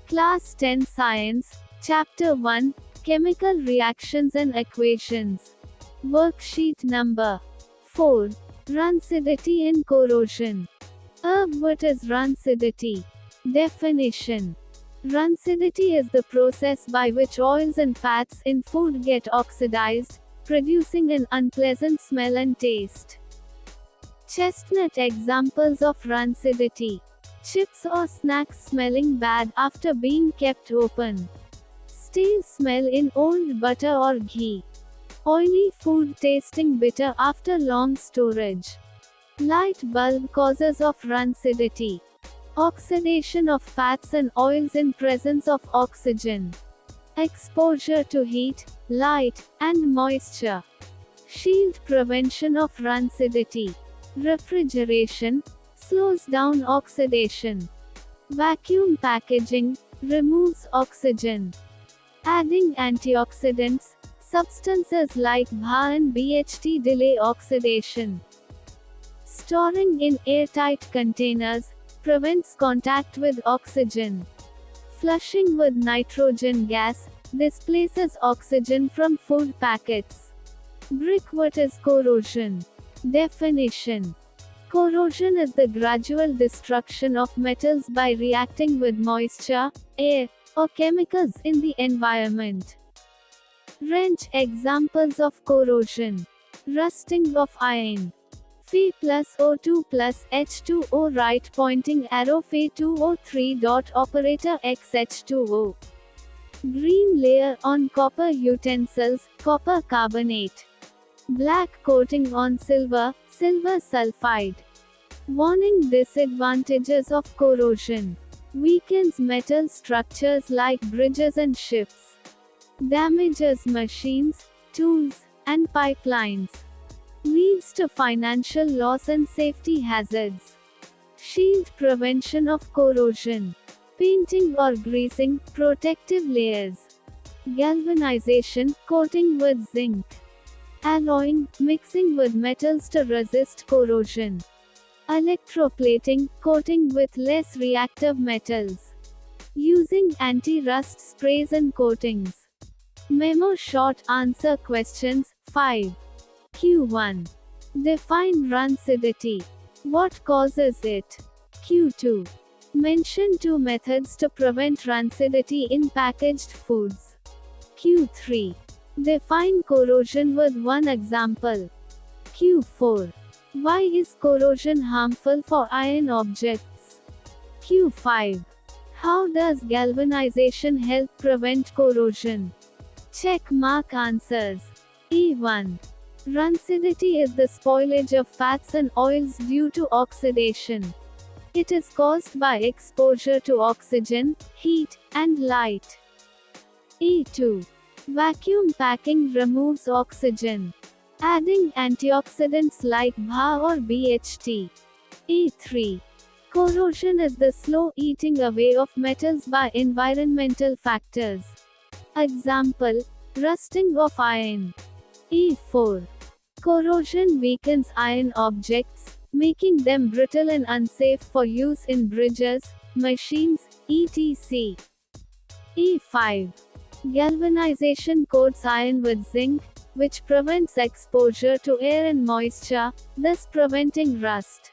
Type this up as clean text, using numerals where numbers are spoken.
Class 10 Science, Chapter 1, Chemical Reactions and Equations. Worksheet number 4. Rancidity and corrosion. What is rancidity? Definition. Rancidity is the process by which oils and fats in food get oxidized, producing an unpleasant smell and taste. Chestnut examples of rancidity. Chips or snacks smelling bad after being kept open. Stale smell in old butter or ghee. Oily food tasting bitter after long storage. Light bulb causes of rancidity. Oxidation of fats and oils in presence of oxygen. Exposure to heat, light, and moisture. Shield prevention of rancidity. Refrigeration slows down oxidation. Vacuum packaging removes oxygen. Adding antioxidants, substances like BHA and BHT delay oxidation. Storing in airtight containers prevents contact with oxygen. Flushing with nitrogen gas displaces oxygen from food packets. What is corrosion? Definition. Corrosion is the gradual destruction of metals by reacting with moisture, air, or chemicals in the environment. Wrench examples of corrosion. Rusting of iron. Fe plus O2 plus H2O right pointing arrow Fe2O3 dot operator X H2O. Green layer on copper utensils, copper carbonate. Black coating on silver, silver sulfide. Warning disadvantages of corrosion. Weakens metal structures like bridges and ships. Damages machines, tools, and pipelines. Leads to financial loss and safety hazards. Shield prevention of corrosion. Painting or greasing, protective layers. Galvanization, coating with zinc. Alloying, mixing with metals to resist corrosion. Electroplating, coating with less reactive metals. Using anti-rust sprays and coatings. Memo short answer questions 5. Q1. Define rancidity. What causes it? Q2. Mention 2 methods to prevent rancidity in packaged foods. Q3. Define corrosion with one example. Q4. Why is corrosion harmful for iron objects? Q5. How does galvanization help prevent corrosion? Check mark answers. E1. Rancidity is the spoilage of fats and oils due to oxidation. It is caused by exposure to oxygen, heat, and light. E2. Vacuum packing removes oxygen. Adding antioxidants like BHA or BHT. E3. Corrosion is the slow eating away of metals by environmental factors. Example, rusting of iron. E4. Corrosion weakens iron objects, making them brittle and unsafe for use in bridges, machines, etc. E5. Galvanization coats iron with zinc, which prevents exposure to air and moisture, thus preventing rust.